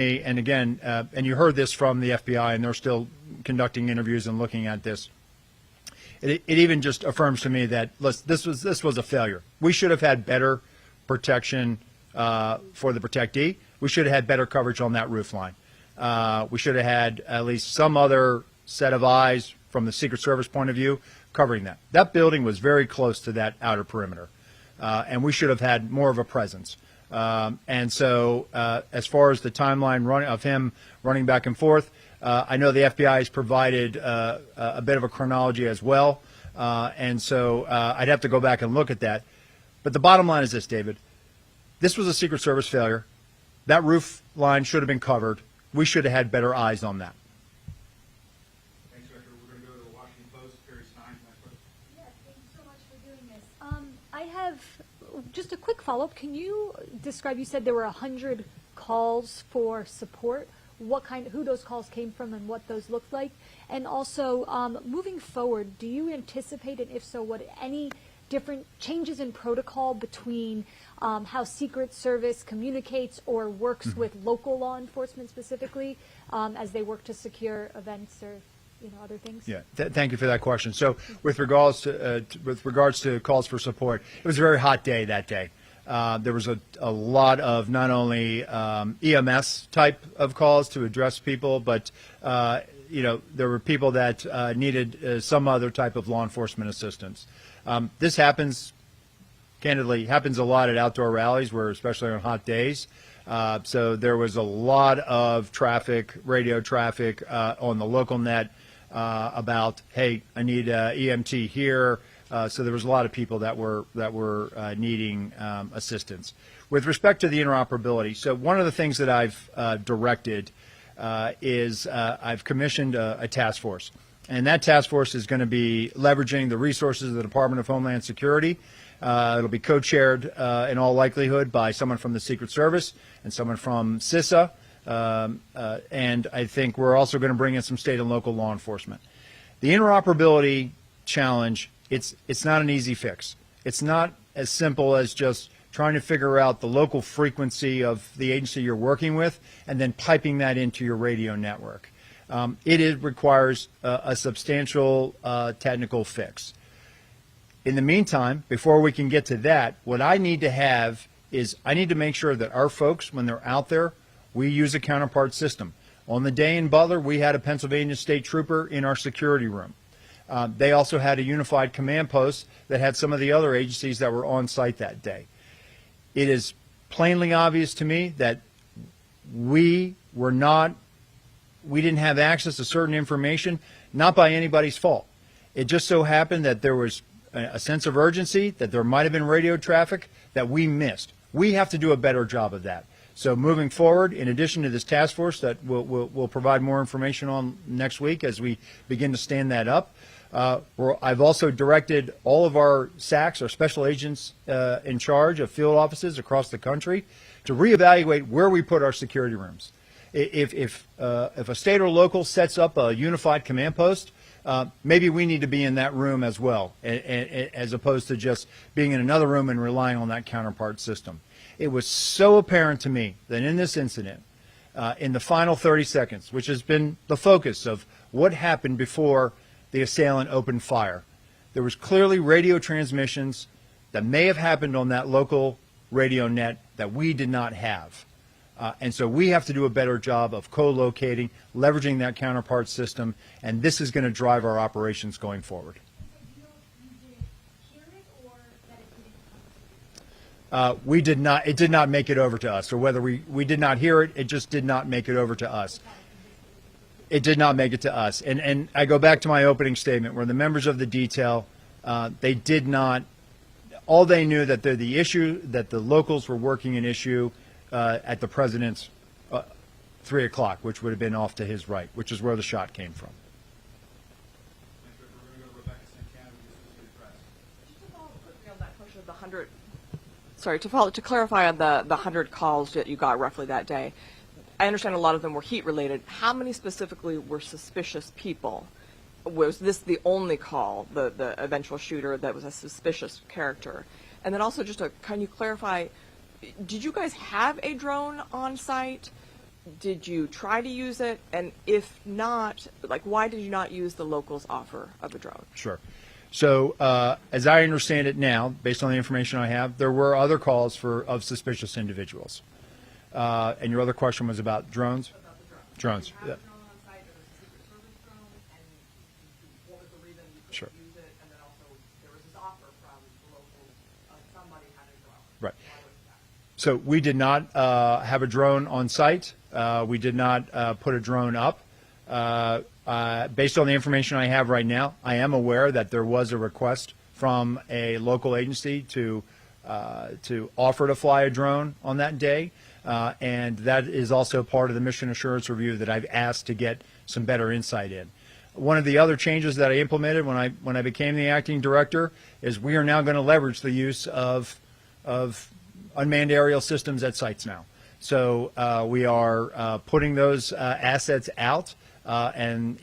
and again, and you heard this from the FBI, and they're still conducting interviews and looking at this. It even just affirms to me that this was a failure. We should have had better protection for the protectee. We should have had better coverage on that roof line. We should have had at least some other set of eyes from the Secret Service point of view covering that. That building was very close to that outer perimeter, and we should have had more of a presence. And so as far as the timeline of him running back and forth, I know the FBI has provided a bit of a chronology as well, and so I'd have to go back and look at that. But the bottom line is this, David. This was a Secret Service failure. That roof line should have been covered. We should have had better eyes on that. Thanks, Director. We're going to go to the Washington Post. Carrie Stein. Yeah, thanks so much for doing this. I have just a quick follow-up. Can you describe, you said there were 100 calls for support. Who those calls came from and what those looked like? And also, moving forward, do you anticipate, and if so, what any different changes in protocol between how Secret Service communicates or works with local law enforcement specifically as they work to secure events or other things? Yeah, thank you for that question. So with regards to calls for support, it was a very hot day that day. There was a lot of not only EMS type of calls to address people, but there were people that needed some other type of law enforcement assistance. This happens, candidly, happens a lot at outdoor rallies, where especially on hot days. So there was a lot of traffic, radio traffic on the local net about, hey, I need EMT here. So there was a lot of people that were needing assistance. With respect to the interoperability, so one of the things that I've directed is I've commissioned a task force. And that task force is going to be leveraging the resources of the Department of Homeland Security. It'll be co-chaired in all likelihood by someone from the Secret Service and someone from CISA. And I think we're also going to bring in some state and local law enforcement. The interoperability challenge, it's not an easy fix. It's not as simple as just trying to figure out the local frequency of the agency you're working with and then piping that into your radio network. It requires a substantial technical fix. In the meantime, before we can get to that, what I need to have is I need to make sure that our folks, when they're out there, we use a counterpart system. On the day in Butler, we had a Pennsylvania State Trooper in our security room. They also had a unified command post that had some of the other agencies that were on site that day. It is plainly obvious to me that we didn't have access to certain information, not by anybody's fault. It just so happened that there was a sense of urgency, that there might have been radio traffic that we missed. We have to do a better job of that. So moving forward, in addition to this task force that we'll provide more information on next week as we begin to stand that up, I've also directed all of our SACs, our special agents in charge of field offices across the country, to reevaluate where we put our security rooms. If a state or local sets up a unified command post, maybe we need to be in that room as well, as opposed to just being in another room and relying on that counterpart system. It was so apparent to me that in this incident, in the final 30 seconds, which has been the focus of what happened before the assailant opened fire, there was clearly radio transmissions that may have happened on that local radio net that we did not have. And so we have to do a better job of co-locating, leveraging that counterpart system, and this is going to drive our operations going forward. We did not. It did not make it over to us. Or whether we did not hear it, it just did not make it over to us. It did not make it to us. And I go back to my opening statement where the members of the detail, they did not. All they knew that the issue that the locals were working an issue at the president's 3 o'clock, which would have been off to his right, which is where the shot came from. To clarify on the 100 calls that you got roughly that day, I understand a lot of them were heat related. How many specifically were suspicious people? Was this the only call, the eventual shooter that was a suspicious character? And then also can you clarify, did you guys have a drone on site? did you try to use it? And if not, like, why did you not use the locals' offer of a drone? Sure. So as I understand it now, based on the information I have, there were other calls of suspicious individuals. And your other question was about drones? About the drone. Drones. You had Yeah. a drone on site, it was a Secret Service drone, and what was the reason you couldn't Sure. use it? And then also, there was this offer from the locals, somebody had a drone. Right. Why was that? So we did not have a drone on site. We did not put a drone up. Based on the information I have right now, I am aware that there was a request from a local agency to offer to fly a drone on that day, and that is also part of the mission assurance review that I've asked to get some better insight in. One of the other changes that I implemented when I became the acting director is we are now going to leverage the use of unmanned aerial systems at sites now. So we are putting those assets out, and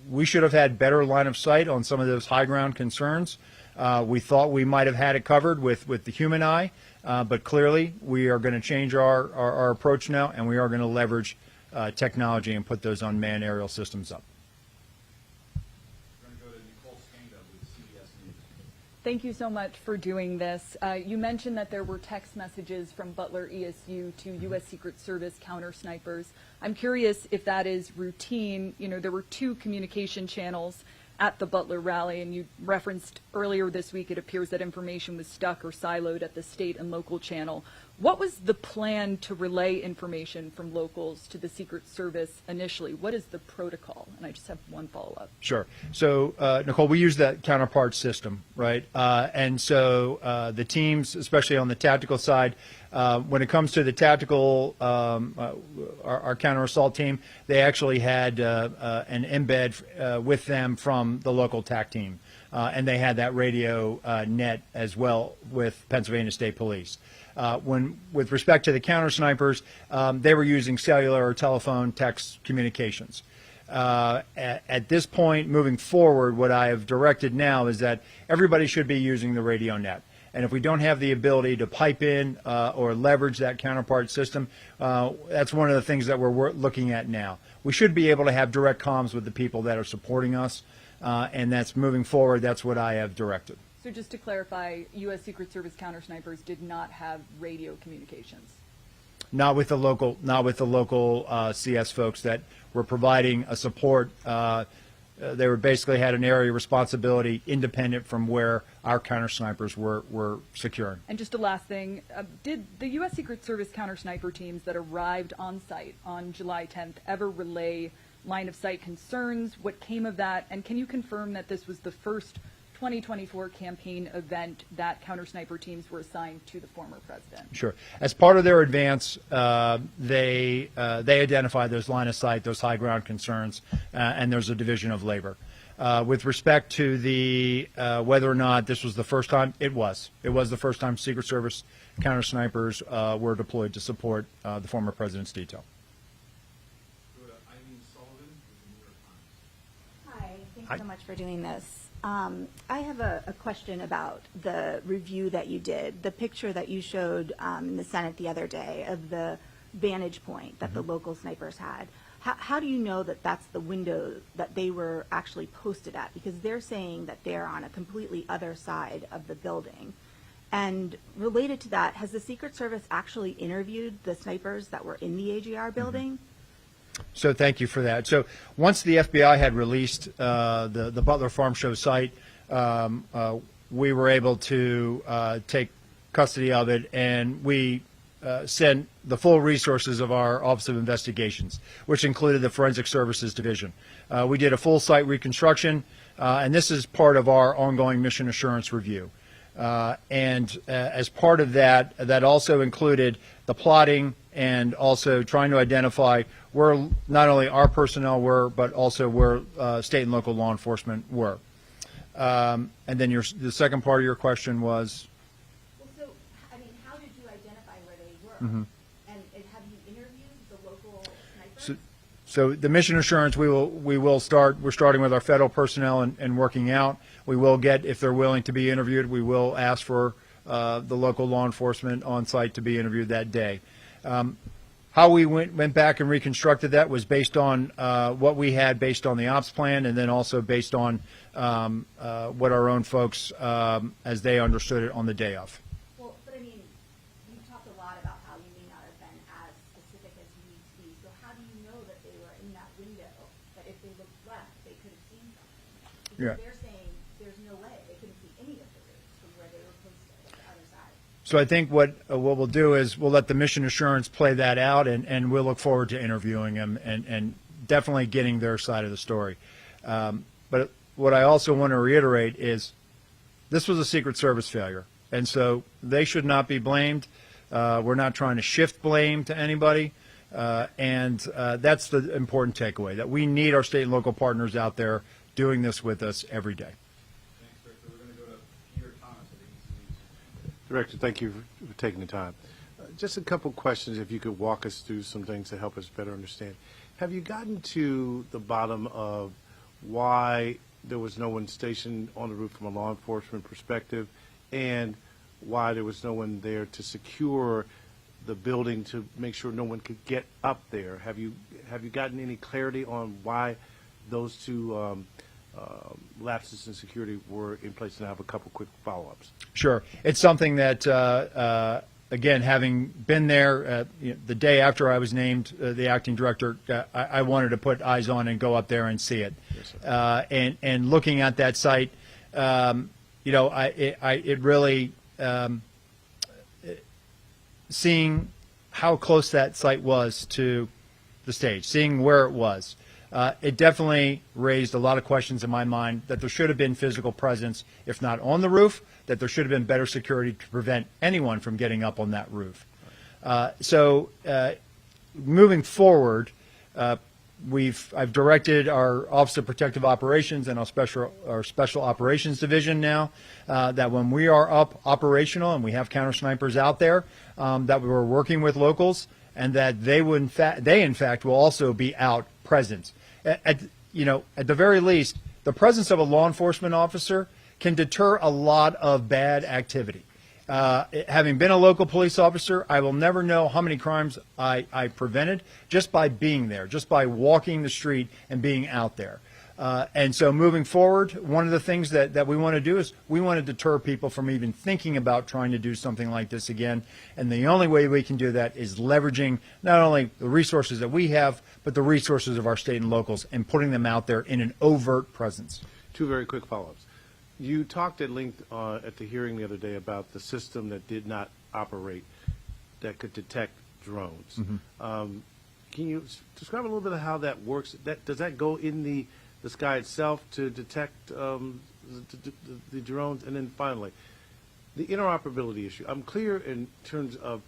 we should have had better line of sight on some of those high ground concerns. We thought we might have had it covered with the human eye, but clearly we are going to change our approach now, and we are going to leverage technology and put those unmanned aerial systems up. We're going to go to Nicole Skanda with CBS News. Thank you so much for doing this. You mentioned that there were text messages from Butler ESU to U.S. Secret Service counter snipers. I'm curious if that is routine. There were 2 communication channels at the Butler rally, and you referenced earlier this week it appears that information was stuck or siloed at the state and local channel. What was the plan to relay information from locals to the Secret Service initially? What is the protocol? And I just have one follow-up. Sure. So, Nicole, we use that counterpart system, right? And so the teams, especially on the tactical side, when it comes to the tactical, our counter-assault team, they actually had an embed with them from the local TAC team. And they had that radio net as well with Pennsylvania State Police. With respect to the counter snipers, they were using cellular or telephone text communications. At this point, moving forward, what I have directed now is that everybody should be using the radio net. And if we don't have the ability to pipe in or leverage that counterpart system, that's one of the things that we're looking at now. We should be able to have direct comms with the people that are supporting us, and that's moving forward. That's what I have directed. So just to clarify, U.S. Secret Service counter snipers did not have radio communications. Not with the local CS folks that were providing a support. They were basically had an area responsibility independent from where our counter snipers were securing. And just a last thing, did the U.S. Secret Service counter sniper teams that arrived on site on July 10th ever relay line of sight concerns? What came of that? And can you confirm that this was the first 2024 campaign event that counter sniper teams were assigned to the former president? Sure. As part of their advance, they identify those line of sight, those high ground concerns, and there's a division of labor. With respect to the whether or not this was the first time, it was. It was the first time Secret Service counter snipers were deployed to support the former president's detail. Go to Eileen Sullivan with the New York Times. Hi, thanks Hi. so much for doing this. I have a question about the review that you did, the picture that you showed in the Senate the other day of the vantage point that the local snipers had. How do you know that that's the window that they were actually posted at? Because they're saying that they're on a completely other side of the building. And related to that, has the Secret Service actually interviewed the snipers that were in the AGR building? So thank you for that. So once the FBI had released the Butler Farm Show site, we were able to take custody of it, and we sent the full resources of our Office of Investigations, which included the Forensic Services Division. We did a full site reconstruction, and this is part of our ongoing mission assurance review. And as part of that, that also included the plotting and also trying to identify where not only our personnel were, but also where state and local law enforcement were. And then the second part of your question was? Well, so, I mean, how did you identify where they were? And have you interviewed the local snipers? So the mission assurance, we're starting with our federal personnel and working out. We will get, if they're willing to be interviewed, we will ask for the local law enforcement on site to be interviewed that day. how we went back and reconstructed that was based on what we had based on the ops plan, and then also based on what our own folks, as they understood it on the day of. Well, but I mean, you talked a lot about how you may not have been as specific as you need to be. So how do you know that they were in that window, that if they looked left, they could have seen something? Yeah. Because they're saying there's no way. They couldn't see any of the roofs from where they were posted at the other side. So I think what we'll do is we'll let the mission assurance play that out, and we'll look forward to interviewing them and definitely getting their side of the story. But what I also want to reiterate is this was a Secret Service failure, and so they should not be blamed. We're not trying to shift blame to anybody, and that's the important takeaway, that we need our state and local partners out there doing this with us every day. Thanks, Director. We're going to go to Peter Thomas at AEC. Director, thank you for taking the time. Just a couple questions, if you could walk us through some things to help us better understand. Have you gotten to the bottom of why there was no one stationed on the roof from a law enforcement perspective, and why there was no one there to secure the building to make sure no one could get up there? Have you gotten any clarity on why those two lapses in security were in place? And I have a couple quick follow-ups. Sure. It's something that, again, having been there the day after I was named the acting director, I wanted to put eyes on and go up there and see it. Yes, sir. And looking at that site, it really, seeing how close that site was to the stage, seeing where it was, it definitely raised a lot of questions in my mind that there should have been physical presence, if not on the roof, that there should have been better security to prevent anyone from getting up on that roof. So moving forward, I've directed our Office of Protective Operations and our Special Operations Division now that when we are up operational and we have counter snipers out there, that we're working with locals, and that they in fact will also be out present. At the very least, the presence of a law enforcement officer can deter a lot of bad activity. Having been a local police officer, I will never know how many crimes I prevented just by being there, just by walking the street and being out there. And so moving forward, one of the things that we want to do is we want to deter people from even thinking about trying to do something like this again. And the only way we can do that is leveraging not only the resources that we have, but the resources of our state and locals, and putting them out there in an overt presence. Two very quick follow-ups. You talked at length at the hearing the other day about the system that did not operate, that could detect drones. Mm-hmm. Can you describe a little bit of how that works? Does that go in the sky itself to detect the drones? And then finally, the interoperability issue. I'm clear in terms of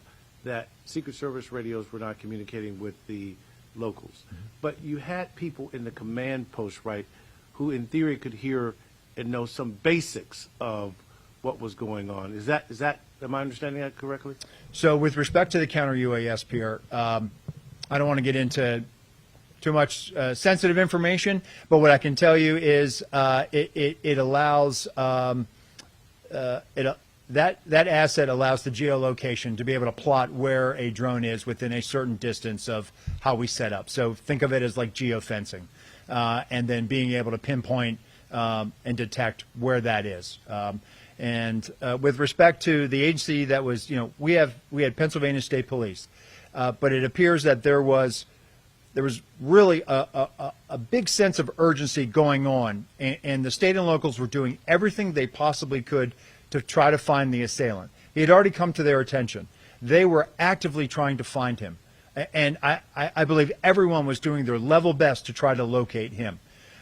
that Secret Service radios were not communicating with the locals, but you had people in the command post, right, who in theory could hear and know some basics of what was going on. Is that am I understanding that correctly? So with respect to the counter UAS, Pierre, I don't want to get into too much sensitive information, but what I can tell you is it allows that asset allows the geolocation to be able to plot where a drone is within a certain distance of how we set up. So think of it as like geofencing, and then being able to pinpoint and detect where that is. And with respect to the agency that was, we had Pennsylvania State Police, but it appears that there was really a big sense of urgency going on, and the state and locals were doing everything they possibly could to try to find the assailant. He had already come to their attention. They were actively trying to find him, and I believe everyone was doing their level best to try to locate him.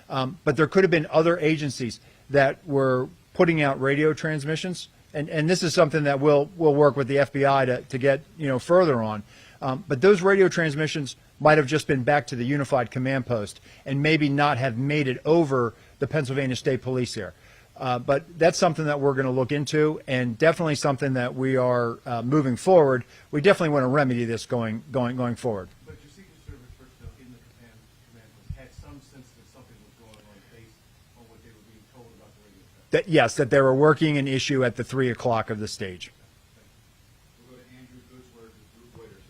But there could have been other agencies that were putting out radio transmissions, and this is something that we'll work with the FBI to get further on. But those radio transmissions might have just been back to the unified command post and maybe not have made it over the Pennsylvania State Police there. But that's something that we're going to look into, and definitely something that we are moving forward. We definitely want to remedy this going forward. But your Secret Service personnel in the command post had some sense that something was going on based on what they were being told about the radio set. Yes, that they were working an issue at the 3 o'clock of the stage. We'll go to Andrew Goodsworth with Reuters.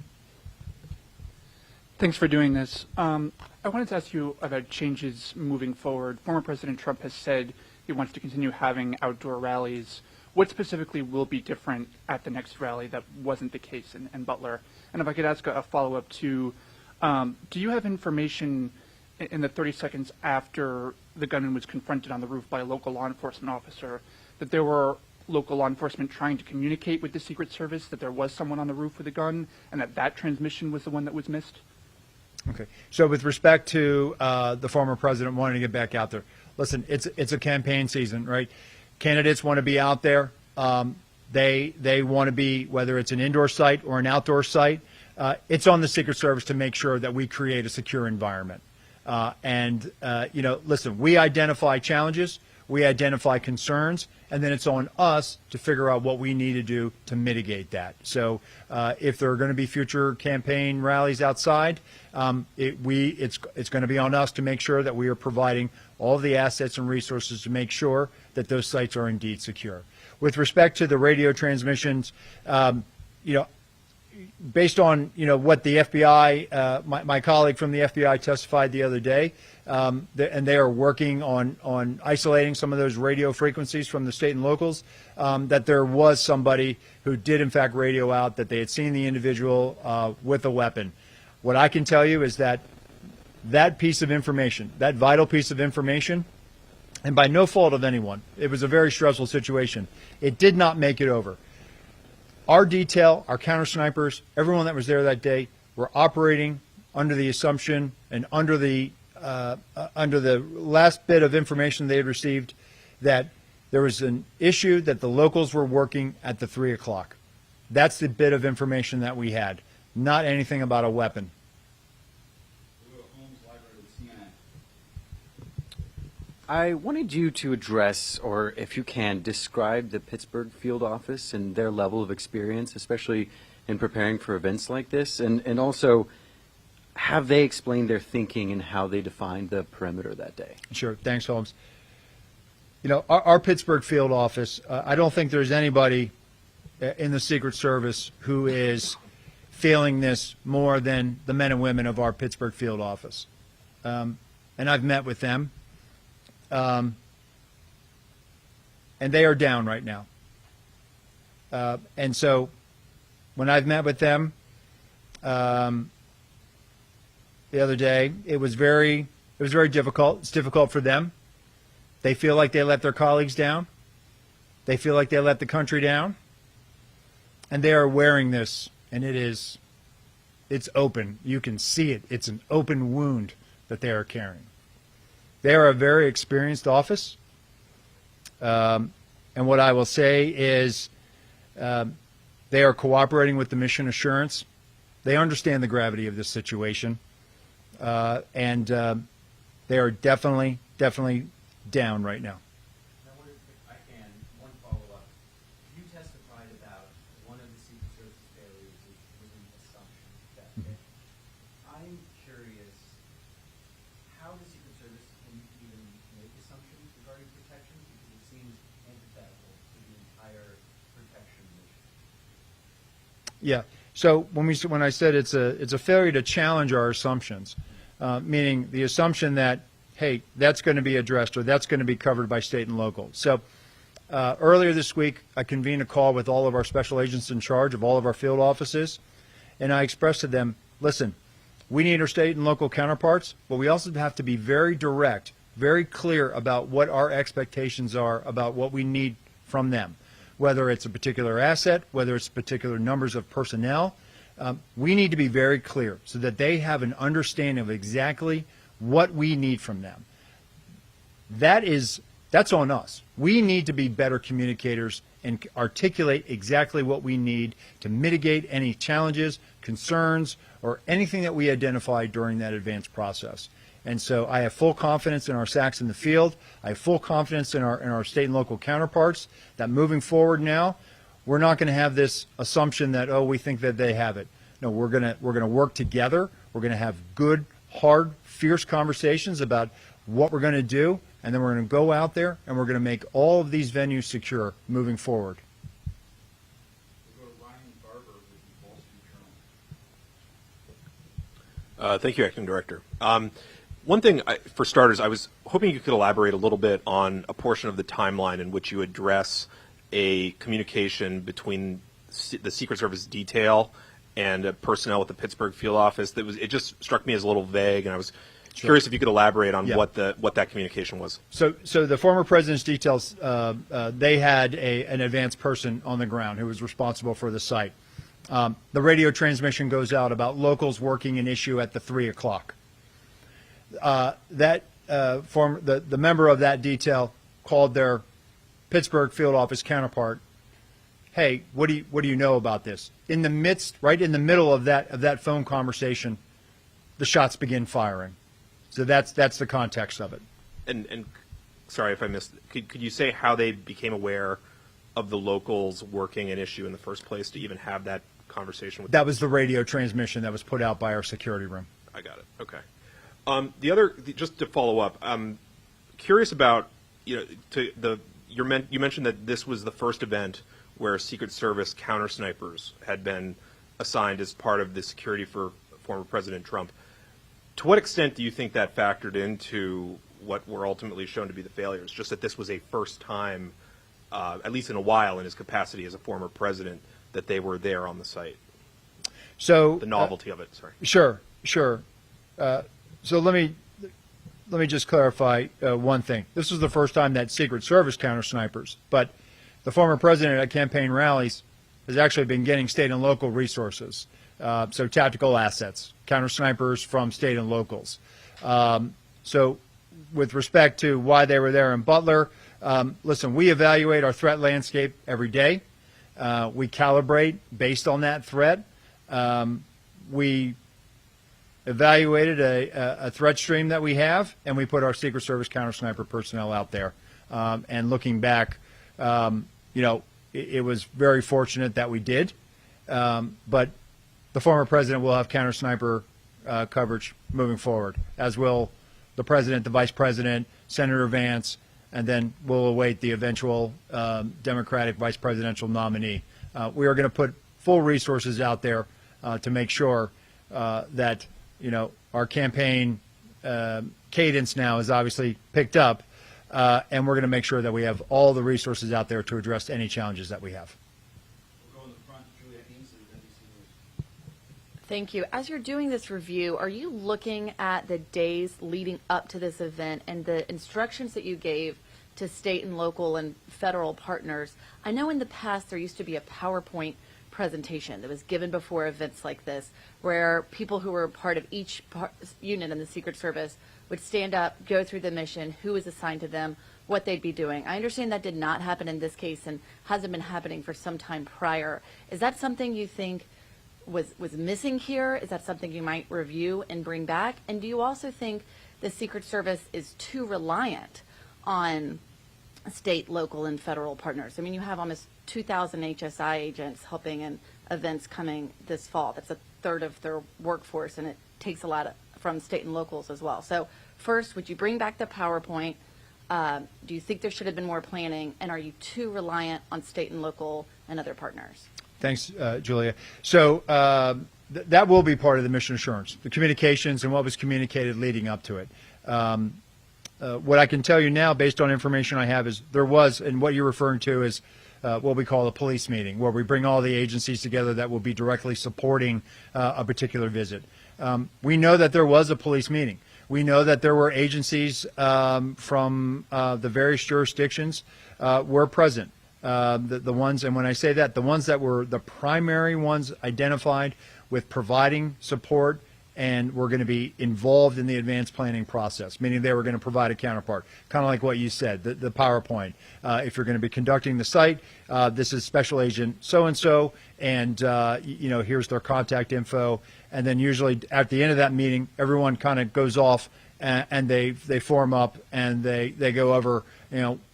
Thanks for doing this. I wanted to ask you about changes moving forward. Former President Trump has said he wants to continue having outdoor rallies. What specifically will be different at the next rally that wasn't the case in Butler? And if I could ask a follow-up to, do you have information in the 30 seconds after the gunman was confronted on the roof by a local law enforcement officer that there were local law enforcement trying to communicate with the Secret Service that there was someone on the roof with a gun and that transmission was the one that was missed? Okay. So with respect to the former president wanting to get back out there, listen, it's a campaign season, right? Candidates want to be out there. They want to be, whether it's an indoor site or an outdoor site, it's on the Secret Service to make sure that we create a secure environment. Listen, we identify challenges, we identify concerns, and then it's on us to figure out what we need to do to mitigate that. So if there are going to be future campaign rallies outside, it's going to be on us to make sure that we are providing all of the assets and resources to make sure that those sites are indeed secure. With respect to the radio transmissions, based on what the FBI, my colleague from the FBI testified the other day, and they are working on isolating some of those radio frequencies from the state and locals, that there was somebody who did in fact radio out that they had seen the individual with a weapon. What I can tell you is that piece of information, that vital piece of information, and by no fault of anyone, it was a very stressful situation, it did not make it over. Our detail, our counter snipers, everyone that was there that day, were operating under the assumption and under the last bit of information they had received that there was an issue that the locals were working at the 3 o'clock. That's the bit of information that we had, not anything about a weapon. I wanted you to address, or if you can, describe the Pittsburgh field office and their level of experience, especially in preparing for events like this, and also have they explained their thinking and how they defined the perimeter that day? Sure. Thanks, Holmes. Our Pittsburgh field office, I don't think there's anybody in the Secret Service who is feeling this more than the men and women of our Pittsburgh field office. And I've met with them. And they are down right now. And so when I've met with them the other day, it was very difficult. It's difficult for them. They feel like they let their colleagues down. They feel like they let the country down. And they are wearing this, and it's open. You can see it. It's an open wound that they are carrying. They are a very experienced office, and what I will say is they are cooperating with the mission assurance. They understand the gravity of this situation, and they are definitely down right now. Now, what if I can, one follow-up. You testified about one of the Secret Service failures was an assumption that day. I'm curious how the Secret Service can even make assumptions regarding protection, because it seems antithetical to the entire protection mission. Yeah. So when I said it's a failure to challenge our assumptions, meaning the assumption that, hey, that's going to be addressed or that's going to be covered by state and local. So earlier this week, I convened a call with all of our special agents in charge of all of our field offices, and I expressed to them, listen, we need our state and local counterparts, but we also have to be very direct, very clear about what our expectations are about what we need from them, whether it's a particular asset, whether it's particular numbers of personnel. We need to be very clear so that they have an understanding of exactly what we need from them. That's on us. We need to be better communicators and articulate exactly what we need to mitigate any challenges, concerns, or anything that we identify during that advanced process. And so I have full confidence in our SACs in the field. I have full confidence in our state and local counterparts that moving forward now, we're not going to have this assumption that, oh, we think that they have it. No, we're going to work together. We're going to have good, hard, fierce conversations about what we're going to do, and then we're going to go out there and we're going to make all of these venues secure moving forward. We'll go to Ryan Barber with the Wall Street Thank you, Acting Director. One thing, for starters, I was hoping you could elaborate a little bit on a portion of the timeline in which you address a communication between the Secret Service detail and personnel at the Pittsburgh field office. It just struck me as a little vague, and I was curious if you could elaborate on what that communication was. So the former president's details, they had an advanced person on the ground who was responsible for the site. The radio transmission goes out about locals working an issue at the 3 o'clock. The member of that detail called their Pittsburgh field office counterpart. Hey, what do you know about this? Right in the middle of that phone conversation, the shots begin firing. So that's the context of it. And sorry if I missed. Could you say how they became aware of the locals working an issue in the first place to even have that conversation with? That was the radio transmission that was put out by our security room. I got it. Okay. Just to follow up, I'm curious about you mentioned that this was the first event where Secret Service counter snipers had been assigned as part of the security for former President Trump. To what extent do you think that factored into what were ultimately shown to be the failures? Just that this was a first time, at least in a while, in his capacity as a former president, that they were there on the site. So the novelty of it. Sorry. Sure. So let me just clarify one thing. This was the first time that Secret Service counter snipers, but the former president at campaign rallies has actually been getting state and local resources. So tactical assets, counter snipers from state and locals. So with respect to why they were there in Butler, listen, we evaluate our threat landscape every day. We calibrate based on that threat. We evaluated a threat stream that we have, and we put our Secret Service counter sniper personnel out there. And looking back, it was very fortunate that we did. But the former president will have counter sniper coverage moving forward, as will the president, the vice president, Senator Vance, and then we'll await the eventual Democratic vice presidential nominee. We are going to put full resources out there to make sure that our campaign cadence now is obviously picked up, and we're going to make sure that we have all the resources out there to address any challenges that we have. We'll go in the front, Julia Ainsley, NBC News. Thank you. As you're doing this review, are you looking at the days leading up to this event and the instructions that you gave to state and local and federal partners? I know in the past there used to be a PowerPoint presentation that was given before events like this, where people who were part of each unit in the Secret Service would stand up, go through the mission, who was assigned to them, what they'd be doing. I understand that did not happen in this case and hasn't been happening for some time prior. Is that something you think was missing here? Is that something you might review and bring back? And do you also think the Secret Service is too reliant on state, local, and federal partners? I mean, you have almost 2,000 HSI agents helping in events coming this fall. That's a third of their workforce, and it takes a lot from state and locals as well. So first, would you bring back the PowerPoint? Do you think there should have been more planning? And are you too reliant on state and local and other partners? Thanks, Julia. So that will be part of the mission assurance, the communications and what was communicated leading up to it. What I can tell you now, based on information I have, is there was, and what you're referring to is what we call a police meeting, where we bring all the agencies together that will be directly supporting a particular visit. We know that there was a police meeting. We know that there were agencies from the various jurisdictions were present. The ones, and when I say that, the ones that were the primary ones identified with providing support and were going to be involved in the advanced planning process, meaning they were going to provide a counterpart, kind of like what you said, the PowerPoint. If you're going to be conducting the site, this is Special Agent so-and-so, and here's their contact info. And then usually at the end of that meeting, everyone kind of goes off and they form up and they go over,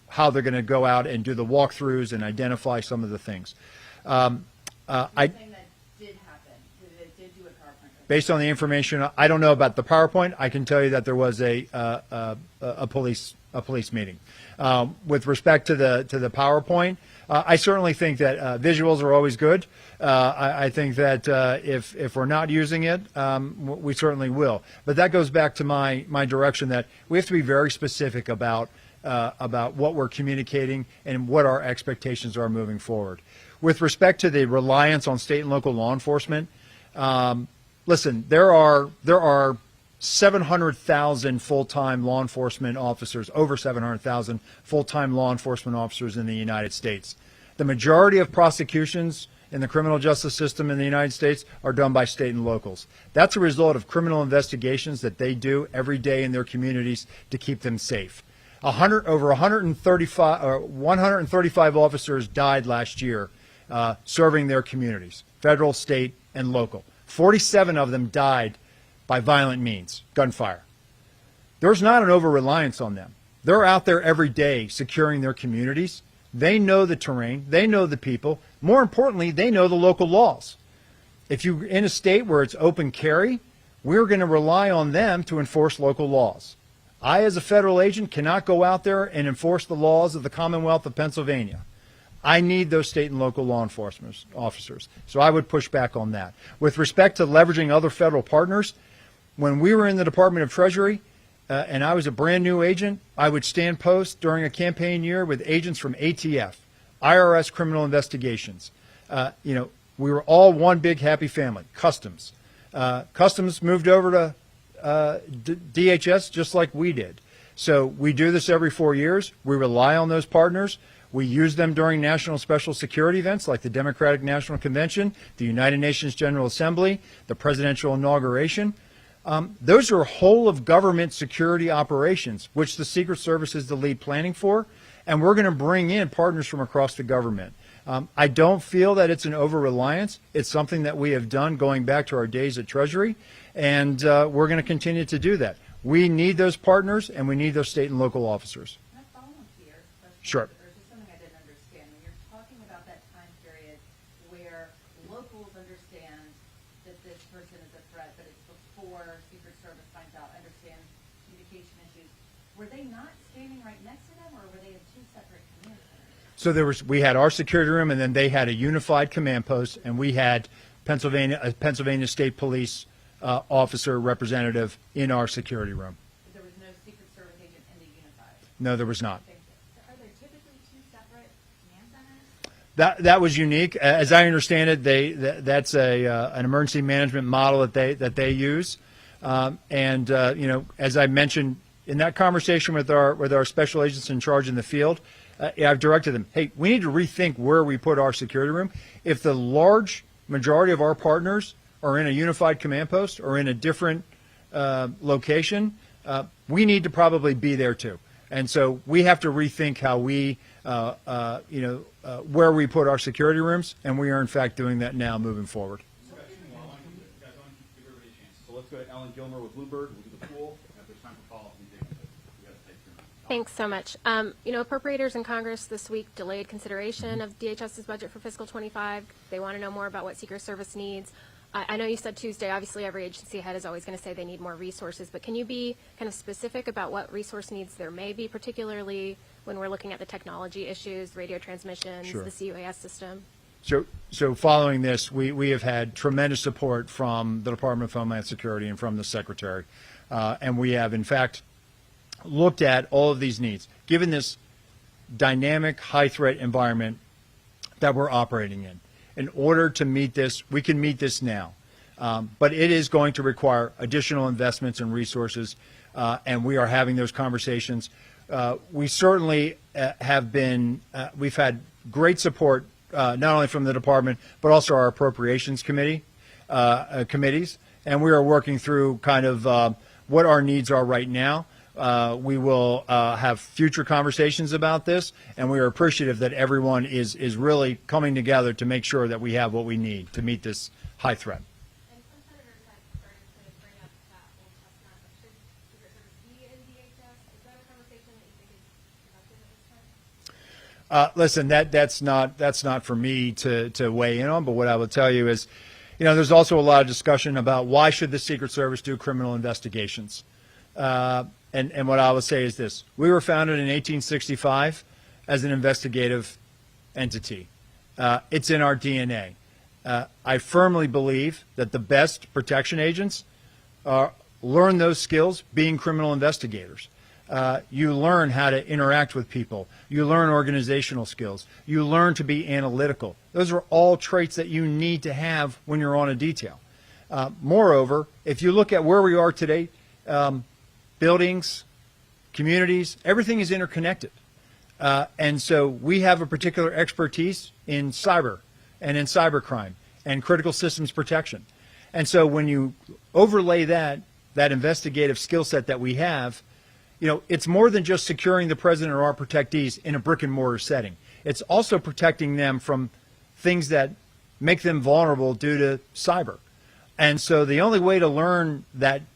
how they're going to go out and do the walkthroughs and identify some of the things. Based on the information, I don't know about the PowerPoint. I can tell you that there was a police meeting. With respect to the PowerPoint, I certainly think that visuals are always good. I think that if we're not using it, we certainly will. But that goes back to my direction that we have to be very specific about what we're communicating and what our expectations are moving forward. With respect to the reliance on state and local law enforcement, listen, there are 700,000 full-time law enforcement officers, over 700,000 full-time law enforcement officers in the United States. The majority of prosecutions in the criminal justice system in the United States are done by state and locals. That's a result of criminal investigations that they do every day in their communities to keep them safe. Over 135 officers died last year serving their communities, federal, state, and local. 47 of them died by violent means, gunfire. There's not an over-reliance on them. They're out there every day securing their communities. They know the terrain. They know the people. More importantly, they know the local laws. If you're in a state where it's open carry, we're going to rely on them to enforce local laws. I, as a federal agent, cannot go out there and enforce the laws of the Commonwealth of Pennsylvania. I need those state and local law enforcement officers. So I would push back on that. With respect to leveraging other federal partners, when we were in the Department of Treasury and I was a brand new agent, I would stand post during a campaign year with agents from ATF, IRS criminal investigations. We were all one big happy family. Customs. Customs moved over to DHS just like we did. So we do this every 4 years. We rely on those partners. We use them during national special security events like the Democratic National Convention, the United Nations General Assembly, the presidential inauguration. Those are whole of government security operations, which the Secret Service is the lead planning for, and we're going to bring in partners from across the government. I don't feel that it's an over-reliance. It's something that we have done going back to our days at Treasury, and we're going to continue to do that. We need those partners, and we need those state and local officers. Can I follow up here? Sure. There's just something I didn't understand. When you're talking about that time period where locals understand that this person is a threat, but it's before Secret Service finds out, understand communication issues, were they not standing right next to them, or were they in two separate command centers? So we had our security room, and then they had a unified command post, and we had a Pennsylvania State Police officer representative in our security room. There was no Secret Service agent in the unified? No, there was not. Thank you. Are there typically two separate command centers? That was unique. As I understand it, that's an emergency management model that they use. As I mentioned in that conversation with our special agents in charge in the field, I've directed them, hey, we need to rethink where we put our security room. If the large majority of our partners are in a unified command post or in a different location, we need to probably be there too. And so we have to rethink how we, where we put our security rooms, and we are in fact doing that now moving forward. So let's go to Ellen Gilmer with Bloomberg. We'll do the pool. If there's time for follow-up, we can take it. Thanks so much. Appropriators in Congress this week delayed consideration of DHS's budget for fiscal 25. They want to know more about what Secret Service needs. I know you said Tuesday, obviously every agency head is always going to say they need more resources, but can you be kind of specific about what resource needs there may be, particularly when we're looking at the technology issues, radio transmissions, Sure. the CUAS system? So following this, we have had tremendous support from the Department of Homeland Security and from the Secretary. And we have, in fact, looked at all of these needs. Given this dynamic, high-threat environment that we're operating in order to meet this, we can meet this now. But it is going to require additional investments and resources, and we are having those conversations. We certainly we've had great support not only from the department, but also our appropriations committees, and we are working through kind of what our needs are right now. We will have future conversations about this, and we are appreciative that everyone is really coming together to make sure that we have what we need to meet this high threat. And some senators have started to bring up that whole chestnut of should Secret Service be in DHS. Is that a conversation that you think is productive at this time? Listen, that's not for me to weigh in on, but what I will tell you is, there's also a lot of discussion about why should the Secret Service do criminal investigations. And what I will say is this: we were founded in 1865 as an investigative entity. It's in our DNA. I firmly believe that the best protection agents learn those skills being criminal investigators. You learn how to interact with people. You learn organizational skills. You learn to be analytical. Those are all traits that you need to have when you're on a detail. Moreover, if you look at where we are today, buildings, communities, everything is interconnected. And so we have a particular expertise in cyber and in cybercrime and critical systems protection. And so when you overlay that investigative skill set that we have, it's more than just securing the president or our protectees in a brick and mortar setting. It's also protecting them from things that make them vulnerable due to cyber. And so the only way to learn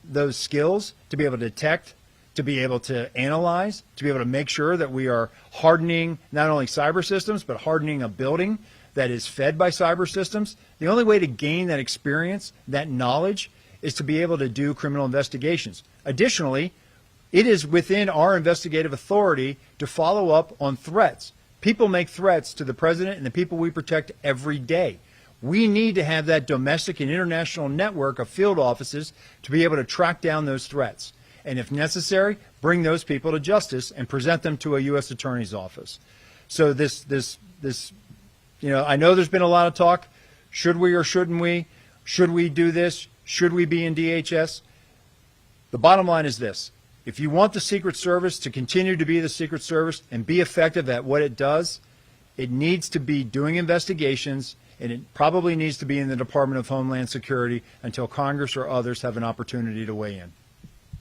those skills, to be able to detect, to be able to analyze, to be able to make sure that we are hardening not only cyber systems, but hardening a building that is fed by cyber systems, the only way to gain that experience, that knowledge, is to be able to do criminal investigations. Additionally, it is within our investigative authority to follow up on threats. People make threats to the president and the people we protect every day. We need to have that domestic and international network of field offices to be able to track down those threats. And if necessary, bring those people to justice and present them to a U.S. Attorney's office. So I know there's been a lot of talk. Should we or shouldn't we? Should we do this? Should we be in DHS? The bottom line is this. If you want the Secret Service to continue to be the Secret Service and be effective at what it does, it needs to be doing investigations, and it probably needs to be in the Department of Homeland Security until Congress or others have an opportunity to weigh in.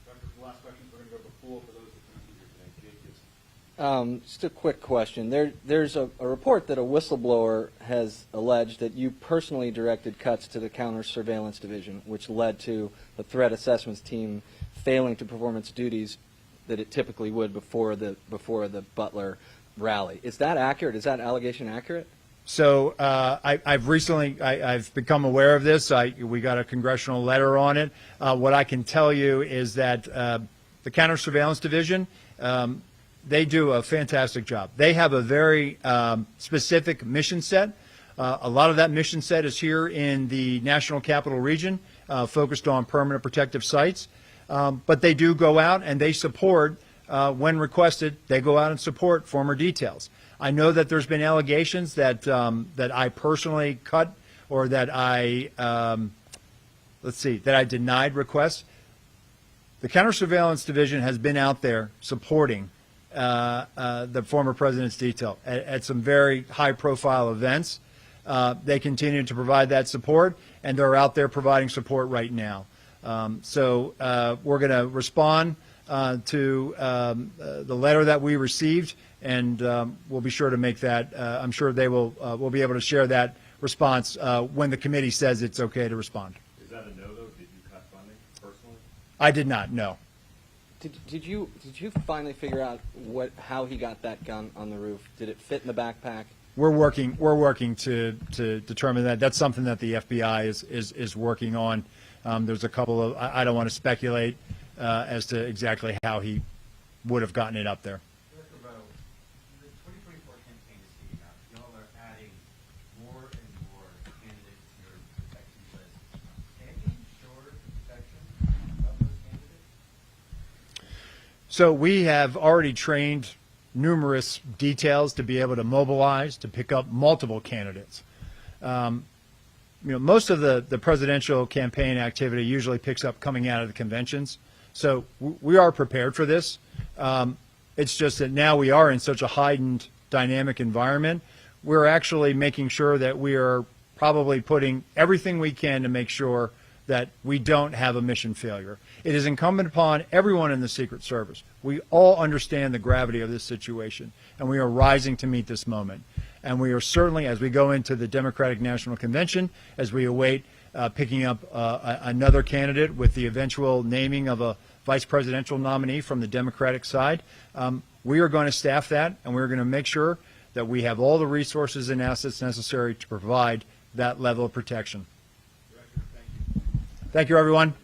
Doctor, for the last question, we're going to go to the pool for those that couldn't be here today. Jake, Just a quick question. There's a report that a whistleblower has alleged that you personally directed cuts to the Counter Surveillance Division, which led to the threat assessments team failing to perform its duties that it typically would before the Butler rally. Is that accurate? Is that allegation accurate? So I've become aware of this. We got a congressional letter on it. What I can tell you is that the Counter Surveillance Division, they do a fantastic job. They have a very specific mission set. A lot of that mission set is here in the National Capital Region, focused on permanent protective sites. But they do go out and they support, when requested, they go out and support former details. I know that there's been allegations that I personally cut or that I denied requests. The Counter Surveillance Division has been out there supporting the former president's detail at some very high-profile events. They continue to provide that support, and they're out there providing support right now. So we're going to respond to the letter that we received, and we'll be sure to make that. I'm sure they will be able to share that response when the committee says it's okay to respond. Is that a no, though? Did you cut funding personally? I did not, no. Did you finally figure out how he got that gun on the roof? Did it fit in the backpack? We're working to determine that. That's something that the FBI is working on. There's a couple of, I don't want to speculate as to exactly how he would have gotten it up there. Director Rowe, the 2024 campaign is heating up. Y'all are adding more and more candidates to your protection list. Can you ensure the protection of those candidates? So we have already trained numerous details to be able to mobilize, to pick up multiple candidates. Most of the presidential campaign activity usually picks up coming out of the conventions. So we are prepared for this. It's just that now we are in such a heightened dynamic environment. We're actually making sure that we are probably putting everything we can to make sure that we don't have a mission failure. It is incumbent upon everyone in the Secret Service. We all understand the gravity of this situation, and we are rising to meet this moment. And we are certainly, as we go into the Democratic National Convention, as we await picking up another candidate with the eventual naming of a vice presidential nominee from the Democratic side, we are going to staff that, and we're going to make sure that we have all the resources and assets necessary to provide that level of protection. Director, thank you. Thank you, everyone.